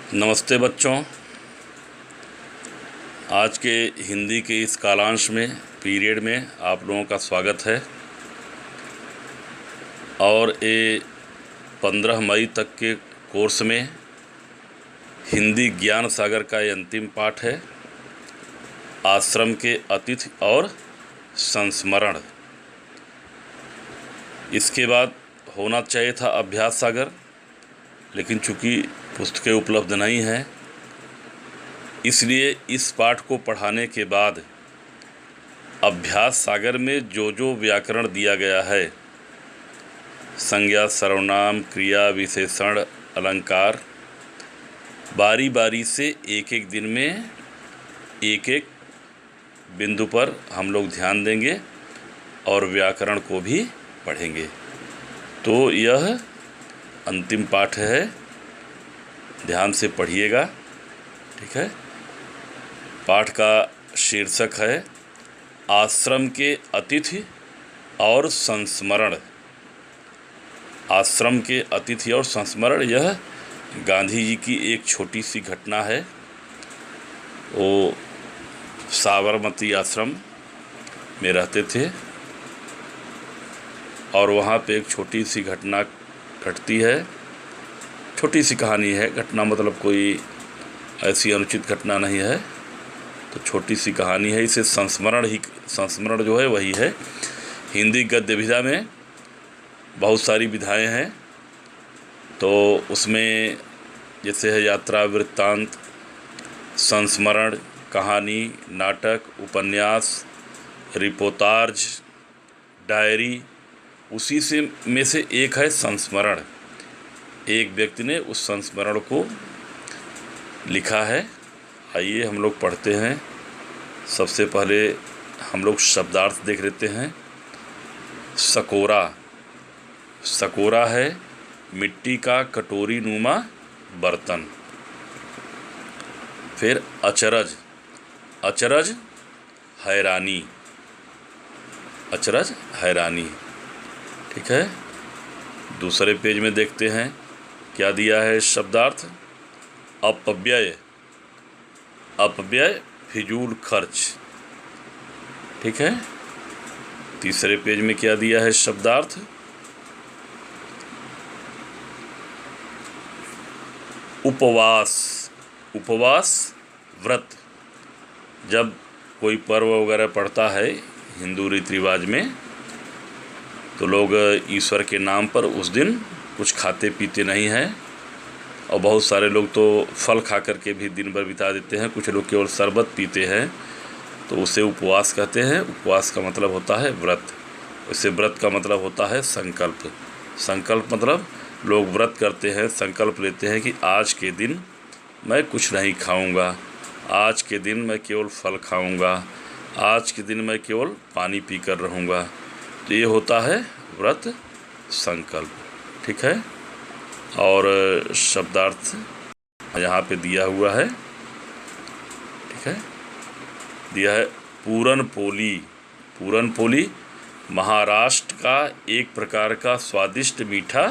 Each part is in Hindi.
नमस्ते बच्चों। आज के हिंदी के इस कालांश में पीरियड में आप लोगों का स्वागत है। और ये 15 मई तक के कोर्स में हिंदी ज्ञान सागर का ये अंतिम पाठ है, आश्रम के अतिथि और संस्मरण। इसके बाद होना चाहिए था अभ्यास सागर, लेकिन चूँकि पुस्तकें उपलब्ध नहीं हैं, इसलिए इस पाठ को पढ़ाने के बाद अभ्यास सागर में जो जो व्याकरण दिया गया है, संज्ञा, सर्वनाम, क्रिया, विशेषण, अलंकार, बारी बारी से एक एक दिन में एक एक बिंदु पर हम लोग ध्यान देंगे और व्याकरण को भी पढ़ेंगे। तो यह अंतिम पाठ है, ध्यान से पढ़िएगा, ठीक है। पाठ का शीर्षक है आश्रम के अतिथि और संस्मरण। आश्रम के अतिथि और संस्मरण, यह गांधी जी की एक छोटी सी घटना है। वो साबरमती आश्रम में रहते थे और वहाँ पे एक छोटी सी घटना घटती है। छोटी सी कहानी है, घटना मतलब कोई ऐसी अनुचित घटना नहीं है, तो छोटी सी कहानी है। इसे संस्मरण जो है वही है। हिंदी गद्य विधा में बहुत सारी विधाएं हैं, तो उसमें जैसे है यात्रा वृत्तांत, संस्मरण, कहानी, नाटक, उपन्यास, रिपोर्टाज, डायरी, उसी से में से एक है संस्मरण। एक व्यक्ति ने उस संस्मरण को लिखा है। आइए हम लोग पढ़ते हैं। सबसे पहले हम लोग शब्दार्थ देख लेते हैं। सकोरा, सकोरा है मिट्टी का कटोरी नुमा बर्तन। फिर अचरज, अचरज हैरानी, अचरज हैरानी, ठीक है। दूसरे पेज में देखते हैं क्या दिया है शब्दार्थ। अपव्यय, अपव्यय फिजूल खर्च, ठीक है। तीसरे पेज में क्या दिया है शब्दार्थ। उपवास, उपवास व्रत। जब कोई पर्व वगैरह पड़ता है हिंदू रीति रिवाज में, तो लोग ईश्वर के नाम पर उस दिन कुछ खाते पीते नहीं हैं, और बहुत सारे लोग तो फल खा कर के भी दिन भर बिता देते हैं। कुछ लोग केवल शरबत पीते हैं, तो उसे उपवास कहते हैं। उपवास का मतलब होता है व्रत। इससे व्रत का मतलब होता है संकल्प। संकल्प मतलब लोग व्रत करते हैं, संकल्प लेते हैं कि आज के दिन मैं कुछ नहीं खाऊंगा, आज के दिन मैं केवल फल खाऊंगा, आज के दिन मैं केवल पानी पी कर रहूँगा। तो ये होता है व्रत संकल्प, ठीक है। और शब्दार्थ यहाँ पे दिया हुआ है, ठीक है। दिया है पूरन पोली। पूरन पोली महाराष्ट्र का एक प्रकार का स्वादिष्ट मीठा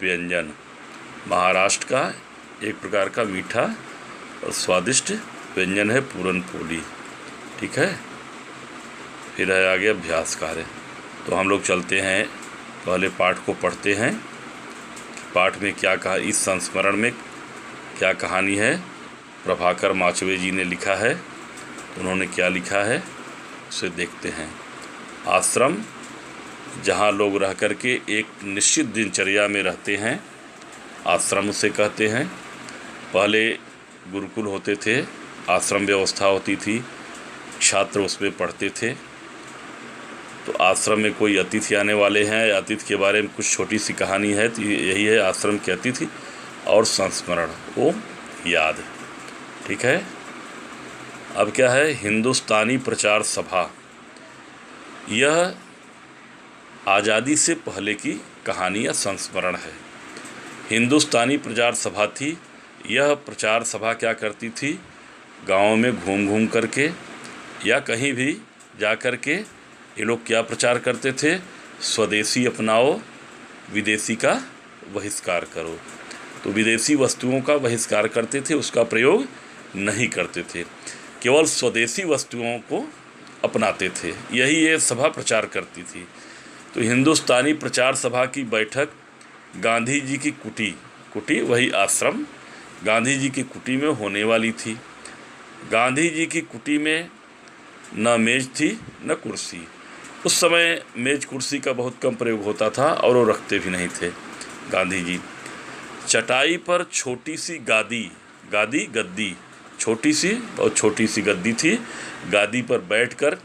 व्यंजन। महाराष्ट्र का एक प्रकार का मीठा और स्वादिष्ट व्यंजन है पूरन पोली, ठीक है। फिर है आगे अभ्यास कार्य। तो हम लोग चलते हैं, पहले पाठ को पढ़ते हैं। पाठ में क्या कहा, इस संस्मरण में क्या कहानी है, प्रभाकर माचवे जी ने लिखा है। उन्होंने क्या लिखा है उसे देखते हैं। आश्रम, जहाँ लोग रह कर के एक निश्चित दिनचर्या में रहते हैं, आश्रम उसे कहते हैं। पहले गुरुकुल होते थे, आश्रम व्यवस्था होती थी, छात्र उसमें पढ़ते थे। तो आश्रम में कोई अतिथि आने वाले हैं, अतिथि के बारे में कुछ छोटी सी कहानी है। तो यही है आश्रम के अतिथि और संस्मरण, वो याद, ठीक है। अब क्या है, हिंदुस्तानी प्रचार सभा। यह आज़ादी से पहले की कहानी या संस्मरण है। हिंदुस्तानी प्रचार सभा थी। यह प्रचार सभा क्या करती थी, गाँव में घूम घूम करके या कहीं भी जा कर के ये लोग क्या प्रचार करते थे, स्वदेशी अपनाओ, विदेशी का बहिष्कार करो। तो विदेशी वस्तुओं का बहिष्कार करते थे, उसका प्रयोग नहीं करते थे, केवल स्वदेशी वस्तुओं को अपनाते थे। यही ये सभा प्रचार करती थी। तो हिंदुस्तानी प्रचार सभा की बैठक गांधी जी की कुटी वही आश्रम गांधी जी की कुटी में होने वाली थी। गांधी जी की कुटी में न मेज थी न कुर्सी। उस समय मेज कुर्सी का बहुत कम प्रयोग होता था और वो रखते भी नहीं थे। गांधी जी चटाई पर छोटी सी गद्दी छोटी सी गद्दी थी। गादी पर बैठकर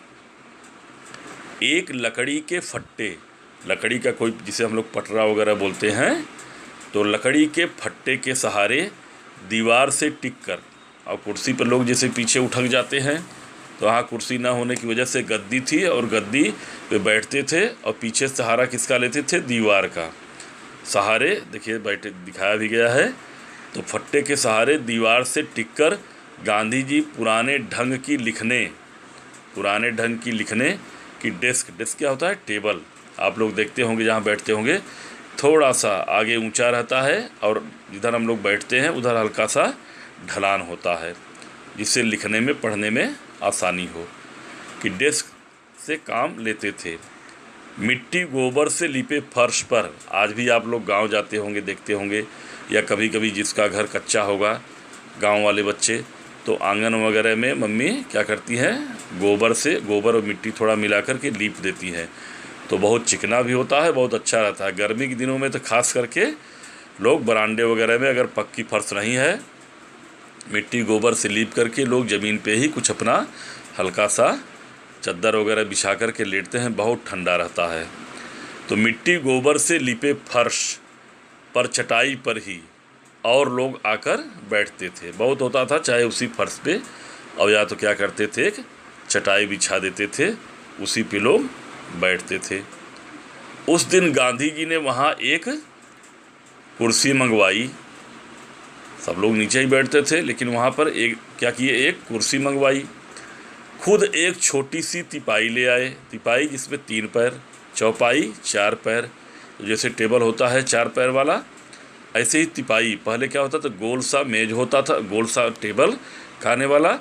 एक लकड़ी के फट्टे, लकड़ी का कोई जिसे हम लोग पटरा वगैरह बोलते हैं, तो लकड़ी के फट्टे के सहारे दीवार से टिक कर, और कुर्सी पर लोग जैसे पीछे उठक जाते हैं, तो वहाँ कुर्सी ना होने की वजह से गद्दी थी और गद्दी पे बैठते थे और पीछे सहारा किसका लेते थे? दीवार का सहारे। देखिए बैठे दिखाया भी गया है। तो फट्टे के सहारे दीवार से टिककर गांधी जी पुराने ढंग की लिखने की डेस्क क्या होता है? टेबल। आप लोग देखते होंगे जहाँ बैठते होंगे थोड़ा सा आगे ऊंचा रहता है और जिधर हम लोग बैठते हैं उधर हल्का सा ढलान होता है, जिससे लिखने में पढ़ने में आसानी हो, कि डेस्क से काम लेते थे। मिट्टी गोबर से लिपे फर्श पर, आज भी आप लोग गांव जाते होंगे देखते होंगे, या कभी कभी जिसका घर कच्चा होगा गांव वाले बच्चे, तो आंगन वगैरह में मम्मी क्या करती हैं? गोबर और मिट्टी थोड़ा मिला कर के लीप देती हैं, तो बहुत चिकना भी होता है, बहुत अच्छा रहता है। गर्मी के दिनों में तो खास करके लोग बरामदे वगैरह में अगर पक्की फर्श नहीं है, मिट्टी गोबर से लीप करके लोग ज़मीन पे ही कुछ अपना हल्का सा चद्दर वगैरह बिछा कर के लेटते हैं, बहुत ठंडा रहता है। तो मिट्टी गोबर से लिपे फर्श पर चटाई पर ही और लोग आकर बैठते थे। बहुत होता था चाहे उसी फर्श पे, और या तो क्या करते थे, एक चटाई बिछा देते थे, उसी पे लोग बैठते थे। उस दिन गांधी जी ने वहाँ एक कुर्सी मंगवाई। सब लोग नीचे ही बैठते थे, लेकिन वहाँ पर एक कुर्सी मंगवाई। खुद एक छोटी सी तिपाई ले आए। तिपाई जिसमें 3 पैर, चौपाई 4 पैर, तो जैसे टेबल होता है 4 पैर वाला, ऐसे ही तिपाई। पहले क्या होता था? गोल सा मेज होता था, गोल सा टेबल खाने वाला,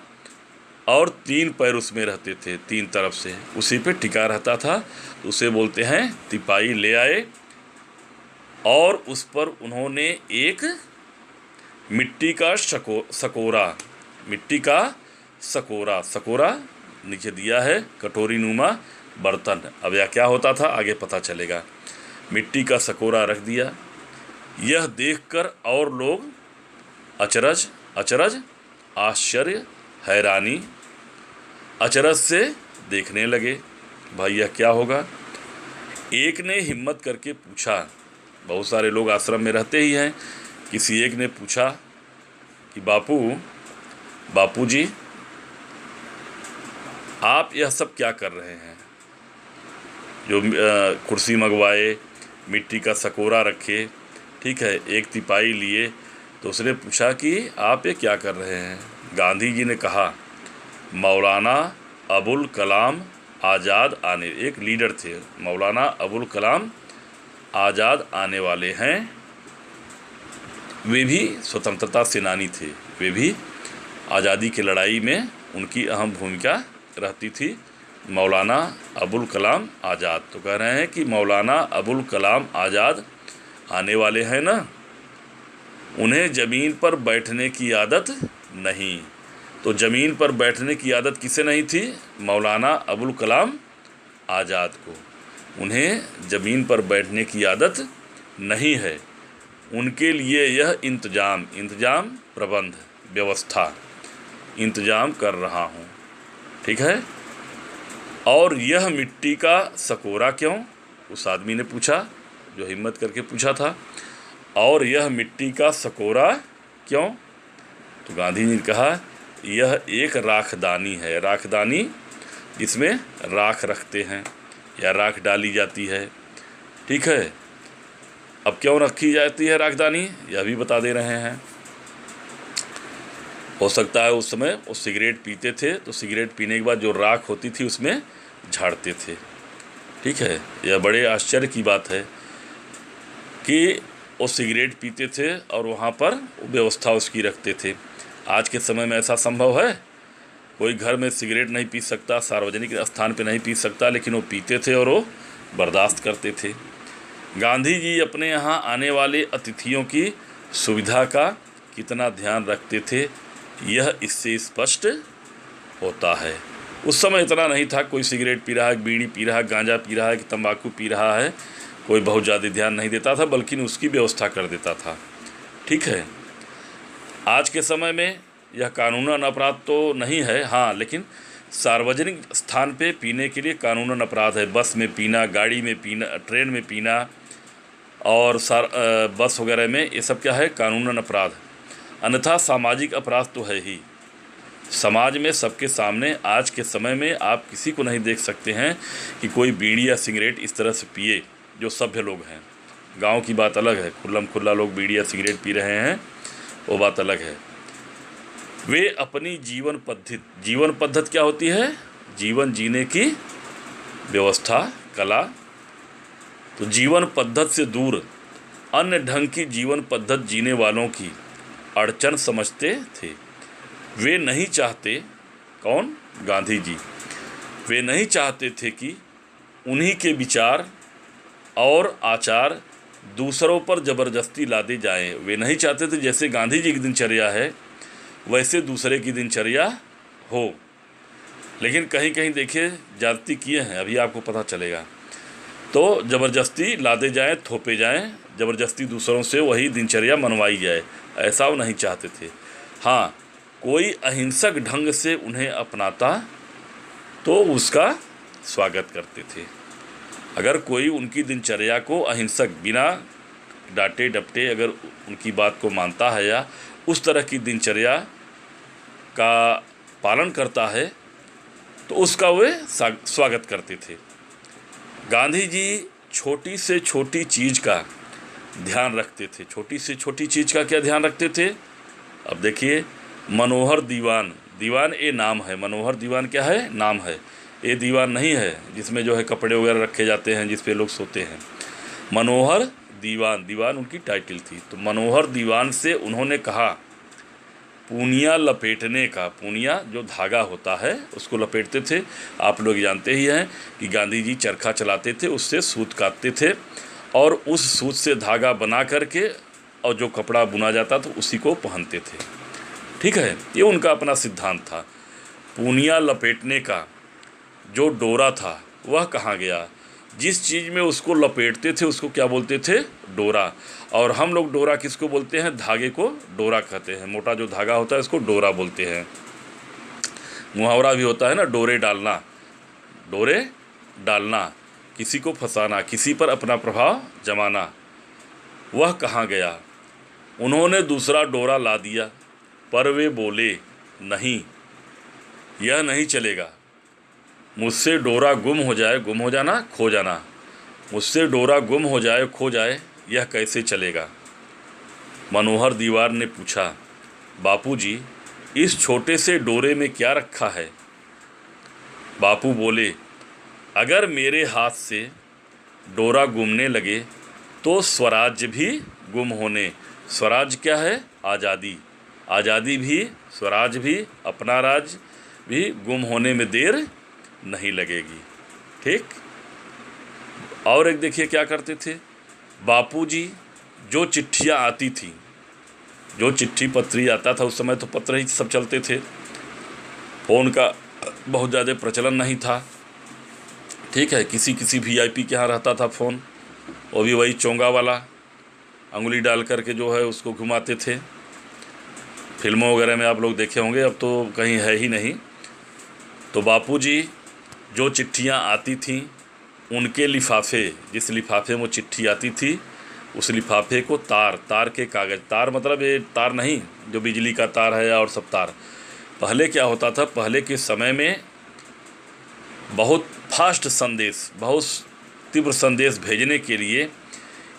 और 3 पैर उसमें रहते थे 3 तरफ से, उसी पे टिका रहता था, तो उसे बोलते हैं तिपाई। ले आए और उस पर उन्होंने एक मिट्टी का सकोरा नीचे दिया है, कटोरी नुमा बर्तन। अब यह क्या होता था आगे पता चलेगा। मिट्टी का सकोरा रख दिया। यह देखकर और लोग अचरज, आश्चर्य, हैरानी, अचरज से देखने लगे, भाई यह क्या होगा। एक ने हिम्मत करके पूछा, बहुत सारे लोग आश्रम में रहते ही हैं, किसी एक ने पूछा कि बापू जी, आप यह सब क्या कर रहे हैं? जो कुर्सी मंगवाए, मिट्टी का सकोरा रखे, ठीक है, एक तिपाई लिए, तो उसने पूछा कि आप ये क्या कर रहे हैं? गांधी जी ने कहा, मौलाना अबुल कलाम आज़ाद आने, एक लीडर थे, मौलाना अबुल कलाम आज़ाद आने वाले हैं। वे भी स्वतंत्रता सेनानी थे, वे भी आज़ादी की लड़ाई में उनकी अहम भूमिका रहती थी। मौलाना अबुल कलाम आज़ाद, तो कह रहे हैं कि मौलाना अबुल कलाम आज़ाद आने वाले हैं ना, उन्हें ज़मीन पर बैठने की आदत नहीं। तो ज़मीन पर बैठने की आदत किसे नहीं थी? मौलाना अबुल कलाम आज़ाद को। उन्हें ज़मीन पर बैठने की आदत नहीं है। उनके लिए यह इंतज़ाम प्रबंध व्यवस्था इंतज़ाम कर रहा हूँ, ठीक है। और यह मिट्टी का सकोरा क्यों? उस आदमी ने पूछा, जो हिम्मत करके पूछा था। और यह मिट्टी का सकोरा क्यों? तो गांधी जी ने कहा, यह एक राखदानी है, राखदानी जिसमें राख रखते हैं या राख डाली जाती है, ठीक है। अब क्यों रखी जाती है राखदानी, यह भी बता दे रहे हैं। हो सकता है उस समय वो सिगरेट पीते थे, तो सिगरेट पीने के बाद जो राख होती थी उसमें झाड़ते थे, ठीक है। यह बड़े आश्चर्य की बात है कि वो सिगरेट पीते थे और वहाँ पर व्यवस्था उसकी रखते थे। आज के समय में ऐसा संभव है? कोई घर में सिगरेट नहीं पी सकता, सार्वजनिक स्थान पे नहीं पी सकता, लेकिन वो पीते थे और वो बर्दाश्त करते थे। गांधी जी अपने यहाँ आने वाले अतिथियों की सुविधा का कितना ध्यान रखते थे, यह इससे स्पष्ट होता है। उस समय इतना नहीं था, कोई सिगरेट पी रहा है, बीड़ी पी रहा है, गांजा पी रहा है कि तंबाकू पी रहा है, कोई बहुत ज़्यादा ध्यान नहीं देता था, बल्कि उसकी व्यवस्था कर देता था। ठीक है, आज के समय में यह कानूनन अपराध तो नहीं है, हाँ, लेकिन सार्वजनिक स्थान पे पीने के लिए कानूनन अपराध है। बस में पीना, गाड़ी में पीना, ट्रेन में पीना और बस वगैरह में, ये सब क्या है? कानूनन अपराध। अन्यथा सामाजिक अपराध तो है ही। समाज में सबके सामने आज के समय में आप किसी को नहीं देख सकते हैं कि कोई बीड़ी या सिगरेट इस तरह से पिए, जो सभ्य लोग हैं। गांव की बात अलग है, खुल्लम खुल्ला लोग बीड़ी या सिगरेट पी रहे हैं, वो बात अलग है। वे अपनी जीवन पद्धति क्या होती है? जीवन जीने की व्यवस्था, कला। तो जीवन पद्धति से दूर अन्य ढंग की जीवन पद्धति जीने वालों की अड़चन समझते थे। वे नहीं चाहते, कौन? गांधी जी। वे नहीं चाहते थे कि उन्हीं के विचार और आचार दूसरों पर ज़बरदस्ती लादे जाएं। वे नहीं चाहते थे जैसे गांधी जी की दिनचर्या है वैसे दूसरे की दिनचर्या हो। लेकिन कहीं कहीं देखिए ज्यादती किए हैं, अभी आपको पता चलेगा। तो ज़बरदस्ती लादे जाएं, थोपे जाएं, ज़बरदस्ती दूसरों से वही दिनचर्या मनवाई जाए, ऐसा वो नहीं चाहते थे। हाँ, कोई अहिंसक ढंग से उन्हें अपनाता तो उसका स्वागत करते थे। अगर कोई उनकी दिनचर्या को अहिंसक, बिना डांटे डपटे अगर उनकी बात को मानता है या उस तरह की दिनचर्या का पालन करता है, तो उसका वे स्वागत करते थे। गांधी जी छोटी से छोटी चीज़ का ध्यान रखते थे। छोटी से छोटी चीज़ का क्या ध्यान रखते थे? अब देखिए, मनोहर दीवान, दीवान ये नाम है, मनोहर दीवान क्या है? नाम है। ये दीवान नहीं है जिसमें जो है कपड़े वगैरह रखे जाते हैं, जिस पे लोग सोते हैं। मनोहर दीवान, दीवान उनकी टाइटल थी। तो मनोहर दीवान से उन्होंने कहा पूनिया लपेटने का, पूनिया जो धागा होता है उसको लपेटते थे। आप लोग जानते ही हैं कि गांधी जी चरखा चलाते थे, उससे सूत काटते थे और उस सूत से धागा बना करके और जो कपड़ा बुना जाता था उसी को पहनते थे। ठीक है, ये उनका अपना सिद्धांत था। पूनिया लपेटने का जो डोरा था वह कहाँ गया? जिस चीज़ में उसको लपेटते थे उसको क्या बोलते थे? डोरा। और हम लोग डोरा किसको बोलते हैं? धागे को डोरा कहते हैं। मोटा जो धागा होता है इसको डोरा बोलते हैं। मुहावरा भी होता है ना, डोरे डालना, डोरे डालना, किसी को फंसाना, किसी पर अपना प्रभाव जमाना। वह कहाँ गया? उन्होंने दूसरा डोरा ला दिया, पर वे बोले नहीं, यह नहीं चलेगा। मुझसे डोरा गुम हो जाए, गुम हो जाना, खो जाना, मुझसे डोरा गुम हो जाए, खो जाए, यह कैसे चलेगा? मनोहर दीवान ने पूछा, बापूजी, इस छोटे से डोरे में क्या रखा है? बापू बोले, अगर मेरे हाथ से डोरा गुमने लगे तो स्वराज्य भी गुम होने। स्वराज क्या है? आज़ादी। आज़ादी भी, स्वराज भी, अपना राज भी गुम होने में देर नहीं लगेगी। ठीक। और एक देखिए क्या करते थे बापूजी, जो चिट्ठियाँ आती थी, जो चिट्ठी पत्री आता था, उस समय तो पत्र ही सब चलते थे, फ़ोन का बहुत ज़्यादा प्रचलन नहीं था। ठीक है, किसी किसी वीआईपी के यहाँ रहता था फ़ोन, वो भी वही चोंगा वाला, अंगुली डाल करके जो है उसको घुमाते थे। फिल्मों वगैरह में आप लोग देखे होंगे, अब तो कहीं है ही नहीं। तो बापूजी जो चिट्ठियाँ आती थीं उनके लिफाफे, जिस लिफाफे में वो चिट्ठी आती थी उस लिफाफे को तार के कागज़, तार मतलब ये तार नहीं जो बिजली का तार है और सब तार। पहले क्या होता था, पहले के समय में बहुत फास्ट संदेश, बहुत तीव्र संदेश भेजने के लिए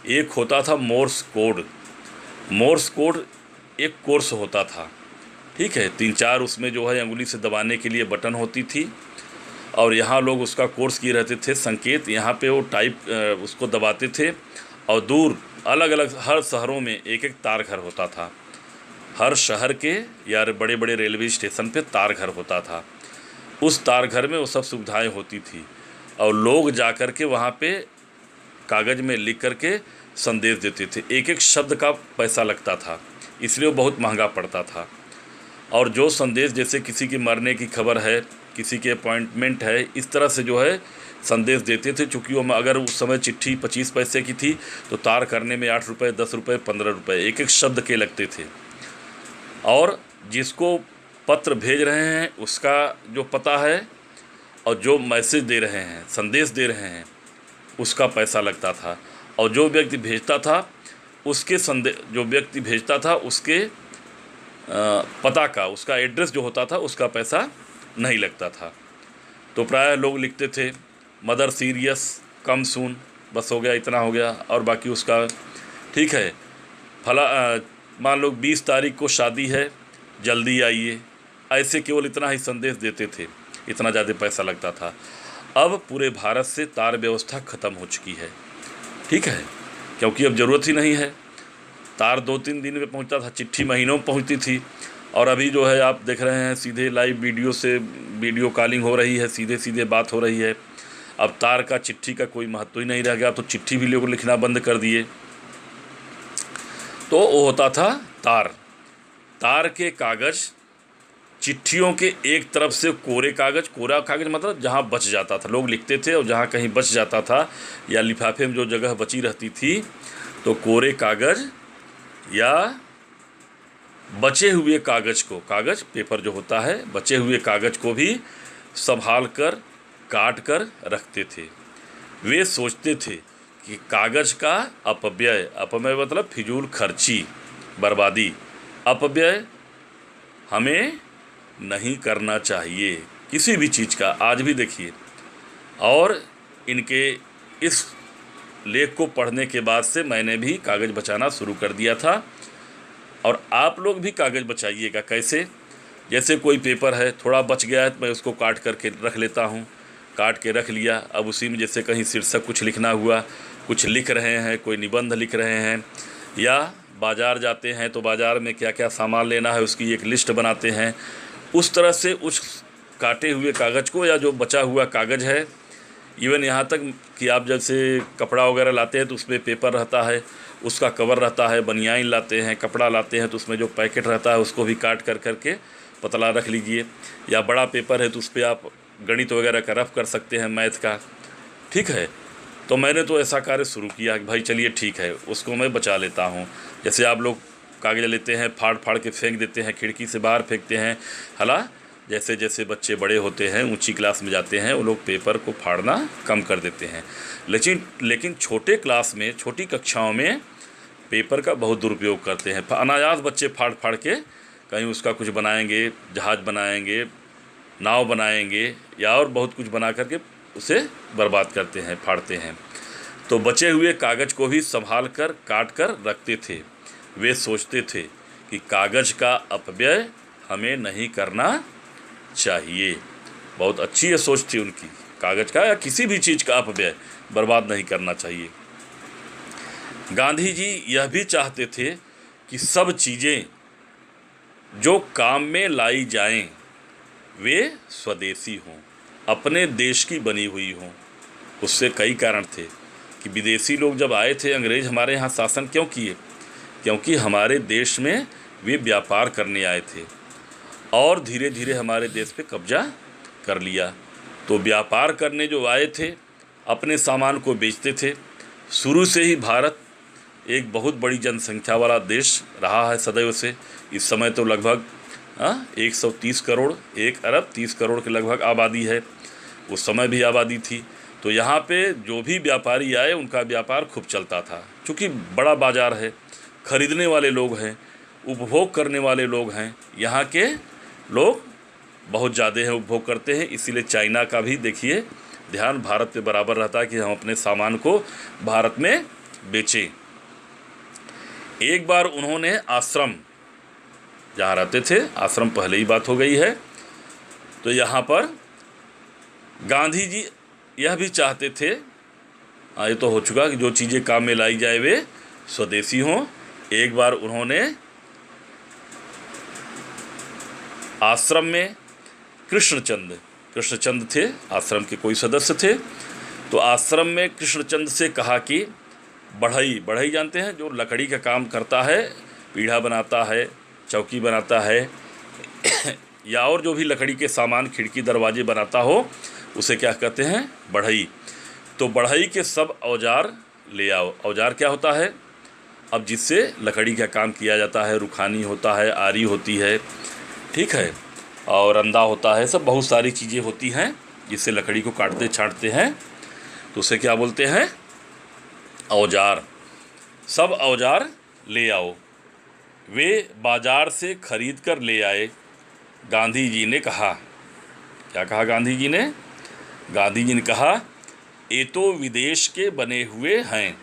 एक होता था मोर्स कोड। मोर्स कोड एक कोर्स होता था। ठीक है, 3-4 उसमें जो है अंगुली से दबाने के लिए बटन होती थी और यहाँ लोग उसका कोर्स किए रहते थे। संकेत यहाँ पे वो टाइप उसको दबाते थे और दूर अलग अलग हर शहरों में एक एक तार घर होता था। हर शहर के या बड़े बड़े रेलवे स्टेशन पे तार घर होता था। उस तार घर में वो सब सुविधाएं होती थी और लोग जा कर के वहाँ पे कागज़ में लिख कर के संदेश देते थे। एक एक शब्द का पैसा लगता था, इसलिए वो बहुत महंगा पड़ता था। और जो संदेश, जैसे किसी की मरने की खबर है, किसी के अपॉइंटमेंट है, इस तरह से जो है संदेश देते थे। चूँकि वो अगर उस समय चिट्ठी 25 पैसे की थी तो तार करने में 8 रुपये, 10 रुपये, 15 रुपये एक एक शब्द के लगते थे। और जिसको पत्र भेज रहे हैं उसका जो पता है और जो मैसेज दे रहे हैं, संदेश दे रहे हैं, उसका पैसा लगता था। और जो व्यक्ति भेजता था उसके जो व्यक्ति भेजता था उसके पता का, उसका एड्रेस जो होता था उसका पैसा नहीं लगता था। तो प्रायः लोग लिखते थे मदर सीरियस, कम सून, बस हो गया, इतना हो गया। और बाकी उसका ठीक है, मान लो 20 तारीख को शादी है, जल्दी आइए, ऐसे केवल इतना ही संदेश देते थे। इतना ज़्यादा पैसा लगता था। अब पूरे भारत से तार व्यवस्था ख़त्म हो चुकी है, ठीक है, क्योंकि अब ज़रूरत ही नहीं है। तार 2-3 दिन में पहुंचता था, चिट्ठी महीनों में पहुंचती थी। और अभी जो है आप देख रहे हैं सीधे लाइव वीडियो से वीडियो कॉलिंग हो रही है, सीधे सीधे बात हो रही है। अब तार का, चिट्ठी का कोई महत्व ही नहीं रह गया। तो चिट्ठी भी लोग लिखना बंद कर दिए। तो वो होता था तार। तार के कागज़, चिट्ठियों के एक तरफ से कोरा कागज़ मतलब जहाँ बच जाता था लोग लिखते थे, और जहाँ कहीं बच जाता था या लिफाफे में जो जगह बची रहती थी तो कोरे कागज़ या बचे हुए कागज़ को, कागज़ पेपर जो होता है, बचे हुए कागज़ को भी संभाल कर काट कर रखते थे। वे सोचते थे कि कागज़ का अपव्यय मतलब फिजूल खर्ची, बर्बादी, अपव्यय हमें नहीं करना चाहिए किसी भी चीज़ का। आज भी देखिए, और इनके इस लेख को पढ़ने के बाद से मैंने भी कागज़ बचाना शुरू कर दिया था। और आप लोग भी कागज़ बचाइएगा। कैसे? जैसे कोई पेपर है, थोड़ा बच गया है तो मैं उसको काट करके रख लेता हूँ। काट के रख लिया, अब उसी में जैसे कहीं शीर्षक कुछ लिखना हुआ, कुछ लिख रहे हैं, कोई निबंध लिख रहे हैं, या बाज़ार जाते हैं तो बाज़ार में क्या क्या सामान लेना है उसकी एक लिस्ट बनाते हैं। उस तरह से उस काटे हुए कागज़ को, या जो बचा हुआ कागज़ है, इवन यहाँ तक कि आप जैसे कपड़ा वगैरह लाते हैं तो उसमें पेपर रहता है, उसका कवर रहता है। बनियान लाते हैं, कपड़ा लाते हैं तो उसमें जो पैकेट रहता है उसको भी काट कर करके पतला रख लीजिए। या बड़ा पेपर है तो उस पर आप गणित वगैरह का रफ कर सकते हैं, मैथ का, ठीक है। तो मैंने तो ऐसा कार्य शुरू किया कि भाई चलिए ठीक है, उसको मैं बचा लेता हूँ। जैसे आप लोग कागज़ लेते हैं, फाड़ फाड़ के फेंक देते हैं, खिड़की से बाहर फेंकते हैं। हाला जैसे जैसे बच्चे बड़े होते हैं, ऊंची क्लास में जाते हैं, वो लोग पेपर को फाड़ना कम कर देते हैं। लेकिन छोटे क्लास में, छोटी कक्षाओं में पेपर का बहुत दुरुपयोग करते हैं। अनायास बच्चे फाड़ फाड़ के कहीं उसका कुछ बनाएंगे, जहाज़ बनाएंगे, नाव बनाएंगे, या और बहुत कुछ बना करके उसे बर्बाद करते हैं, फाड़ते हैं। तो बचे हुए कागज़ को भी संभाल कर काट कर रखते थे। वे सोचते थे कि कागज़ का अपव्यय हमें नहीं करना चाहिए। बहुत अच्छी ये सोच थी उनकी, कागज़ का या किसी भी चीज़ का अपव्यय, बर्बाद नहीं करना चाहिए। गांधी जी यह भी चाहते थे कि सब चीज़ें जो काम में लाई जाएं वे स्वदेशी हों, अपने देश की बनी हुई हों। उससे कई कारण थे कि विदेशी लोग जब आए थे, अंग्रेज़ हमारे यहाँ शासन क्यों किए? क्योंकि हमारे देश में वे व्यापार करने आए थे और धीरे धीरे हमारे देश पे कब्जा कर लिया। तो व्यापार करने जो आए थे, अपने सामान को बेचते थे। शुरू से ही भारत एक बहुत बड़ी जनसंख्या वाला देश रहा है सदैव से। इस समय तो लगभग 130 करोड़, 1 अरब 30 करोड़ के लगभग आबादी है। उस समय भी आबादी थी। तो यहाँ पे जो भी व्यापारी आए उनका व्यापार खूब चलता था, क्योंकि बड़ा बाज़ार है, खरीदने वाले लोग हैं, उपभोग करने वाले लोग हैं। यहाँ के लोग बहुत ज़्यादा हैं, उपभोग करते हैं। इसीलिए चाइना का भी देखिए ध्यान भारत पे बराबर रहता है कि हम अपने सामान को भारत में बेचें। एक बार उन्होंने आश्रम, जहाँ रहते थे, आश्रम पहले ही बात हो गई है, तो यहाँ पर गांधी जी यह भी चाहते थे, ये तो हो चुका कि जो चीज़ें काम में लाई जाए वे स्वदेशी हों। एक बार उन्होंने आश्रम में कृष्णचंद थे, आश्रम के कोई सदस्य थे, तो आश्रम में कृष्णचंद से कहा कि बढ़ई जानते हैं, जो लकड़ी का काम करता है, पीढ़ा बनाता है, चौकी बनाता है या और जो भी लकड़ी के सामान, खिड़की दरवाजे बनाता हो, उसे क्या कहते हैं? बढ़ई। तो बढ़ई के सब औजार ले आओ। औजार क्या होता है? अब जिससे लकड़ी का काम किया जाता है, रुखानी होता है, आरी होती है, ठीक है, और अंदा होता है, सब बहुत सारी चीज़ें होती हैं जिससे लकड़ी को काटते छाँटते हैं, तो उसे क्या बोलते हैं? औजार। सब औजार ले आओ। वे बाजार से खरीद कर ले आए। गांधी जी ने कहा, क्या कहा गांधी जी ने? गांधी जी ने कहा, ये तो विदेश के बने हुए हैं,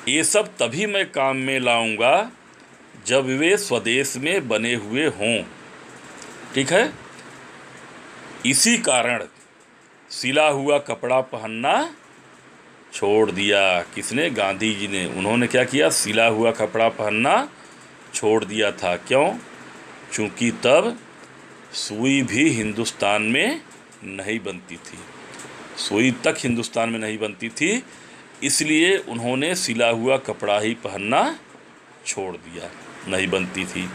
ये सब तभी मैं काम में लाऊंगा जब वे स्वदेश में बने हुए हों। ठीक है। इसी कारण सिला हुआ कपड़ा पहनना छोड़ दिया। किसने? गांधी जी ने। उन्होंने क्या किया? सिला हुआ कपड़ा पहनना छोड़ दिया था। क्यों? चूँकि तब सुई भी हिंदुस्तान में नहीं बनती थी, सुई तक हिंदुस्तान में नहीं बनती थी, इसलिए उन्होंने सिला हुआ कपड़ा ही पहनना छोड़ दिया। नहीं बनती थी,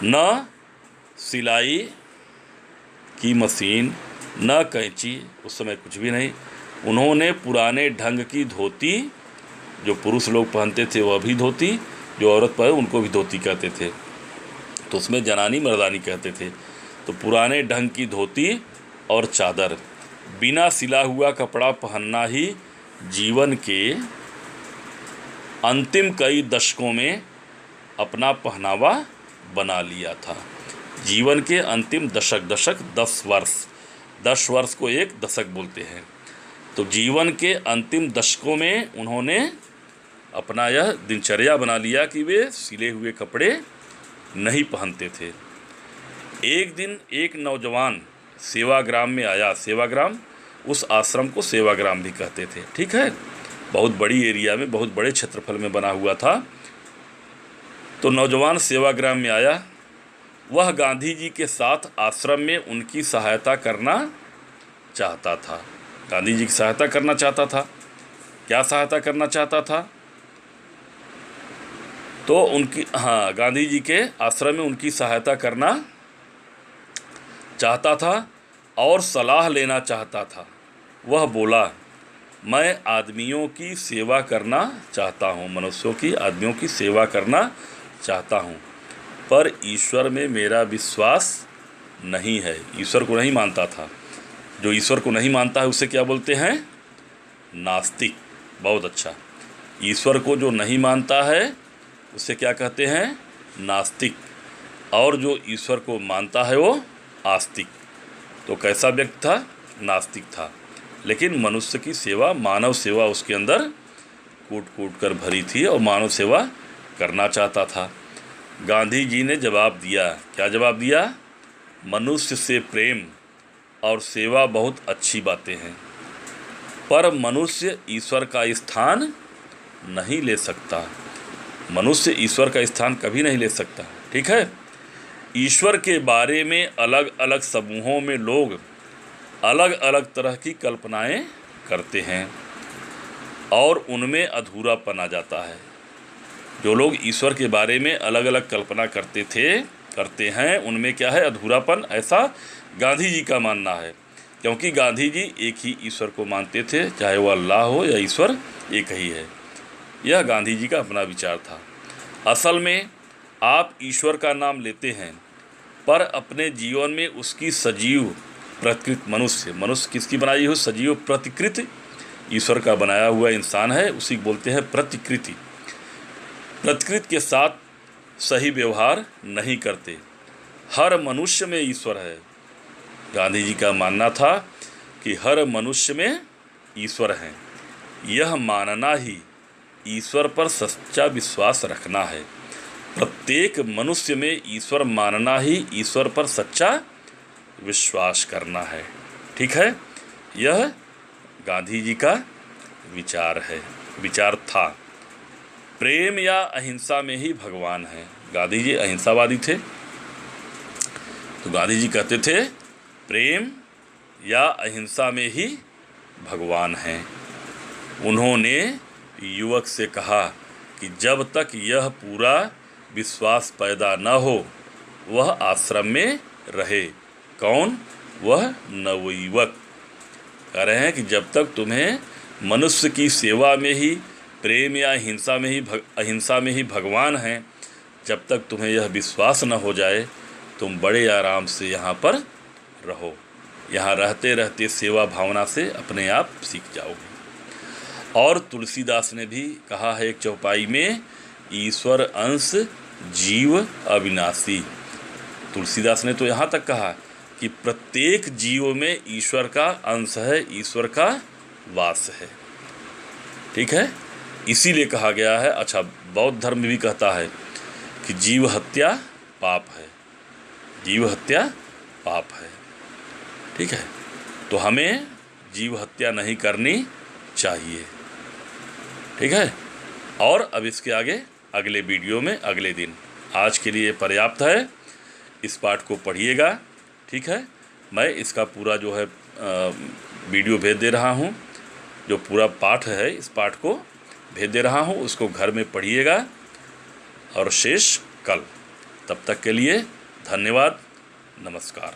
न सिलाई की मशीन, न कैंची, उस समय कुछ भी नहीं। उन्होंने पुराने ढंग की धोती, जो पुरुष लोग पहनते थे वह भी धोती, जो औरत पहने उनको भी धोती कहते थे, तो उसमें जनानी मर्दानी कहते थे। तो पुराने ढंग की धोती और चादर, बिना सिला हुआ कपड़ा पहनना ही जीवन के अंतिम कई दशकों में अपना पहनावा बना लिया था। जीवन के अंतिम दशक 10 वर्ष को एक दशक बोलते हैं। तो जीवन के अंतिम दशकों में उन्होंने अपना यह दिनचर्या बना लिया कि वे सिले हुए कपड़े नहीं पहनते थे। एक दिन एक नौजवान सेवाग्राम में आया। सेवाग्राम, उस आश्रम को सेवाग्राम भी कहते थे। ठीक है, बहुत बड़ी एरिया में, बहुत बड़े क्षेत्रफल में बना हुआ था। तो नौजवान सेवाग्राम में आया। वह गांधी जी के साथ आश्रम में उनकी सहायता करना चाहता था। गांधी जी की सहायता करना चाहता था। क्या सहायता करना चाहता था? तो गांधी जी के आश्रम में उनकी सहायता करना चाहता था और सलाह लेना चाहता था। वह बोला, मैं आदमियों की सेवा करना चाहता हूँ, मनुष्यों की, आदमियों की सेवा करना चाहता हूँ, पर ईश्वर में मेरा विश्वास नहीं है। ईश्वर को नहीं मानता था। जो ईश्वर को नहीं मानता है उसे क्या बोलते हैं? नास्तिक। बहुत अच्छा। ईश्वर को जो नहीं मानता है उसे क्या कहते हैं? नास्तिक। और जो ईश्वर को मानता है वो आस्तिक। तो कैसा व्यक्ति था? नास्तिक था, लेकिन मनुष्य की सेवा, मानव सेवा उसके अंदर कूट कूट कर भरी थी और मानव सेवा करना चाहता था। गांधी जी ने जवाब दिया। क्या जवाब दिया? मनुष्य से प्रेम और सेवा बहुत अच्छी बातें हैं, पर मनुष्य ईश्वर का स्थान नहीं ले सकता। मनुष्य ईश्वर का स्थान कभी नहीं ले सकता। ठीक है। ईश्वर के बारे में अलग अलग समूहों में लोग अलग अलग तरह की कल्पनाएं करते हैं और उनमें अधूरापन आ जाता है। जो लोग ईश्वर के बारे में अलग अलग कल्पना करते हैं, उनमें क्या है? अधूरापन। ऐसा गांधी जी का मानना है, क्योंकि गांधी जी एक ही ईश्वर को मानते थे, चाहे वो अल्लाह हो या ईश्वर एक ही है। यह गांधी जी का अपना विचार था। असल में आप ईश्वर का नाम लेते हैं, पर अपने जीवन में उसकी सजीव प्रतिकृत, मनुष्य किसकी बनाई हुई? सजीव प्रतिकृति, ईश्वर का बनाया हुआ इंसान है, उसी को बोलते हैं प्रतिकृति। प्रतिकृति के साथ सही व्यवहार नहीं करते। हर मनुष्य में ईश्वर है। गांधी जी का मानना था कि हर मनुष्य में ईश्वर है। यह मानना ही ईश्वर पर सच्चा विश्वास रखना है। प्रत्येक मनुष्य में ईश्वर मानना ही ईश्वर पर सच्चा विश्वास करना है। ठीक है। यह गांधी जी का विचार था। प्रेम या अहिंसा में ही भगवान है। गांधी जी अहिंसावादी थे, तो गांधी जी कहते थे प्रेम या अहिंसा में ही भगवान हैं। उन्होंने युवक से कहा कि जब तक यह पूरा विश्वास पैदा न हो वह आश्रम में रहे। कौन? वह नवयुवक कह रहे हैं कि जब तक तुम्हें मनुष्य की सेवा में ही प्रेम या अहिंसा में ही भगवान हैं, जब तक तुम्हें यह विश्वास न हो जाए तुम बड़े आराम से यहाँ पर रहो। यहाँ रहते रहते सेवा भावना से अपने आप सीख जाओगे। और तुलसीदास ने भी कहा है एक चौपाई में, ईश्वर अंश जीव अविनाशी। तुलसीदास ने तो यहाँ तक कहा कि प्रत्येक जीव में ईश्वर का अंश है, ईश्वर का वास है। ठीक है, इसीलिए कहा गया है। अच्छा, बौद्ध धर्म भी कहता है कि जीव हत्या पाप है, जीव हत्या पाप है। ठीक है, तो हमें जीव हत्या नहीं करनी चाहिए। ठीक है, और अब इसके आगे अगले वीडियो में अगले दिन। आज के लिए पर्याप्त है, इस पाठ को पढ़िएगा। ठीक है, मैं इसका पूरा जो है वीडियो भेज दे रहा हूँ, जो पूरा पाठ है इस पाठ को भेज दे रहा हूँ, उसको घर में पढ़िएगा और शेष कल। तब तक के लिए धन्यवाद, नमस्कार।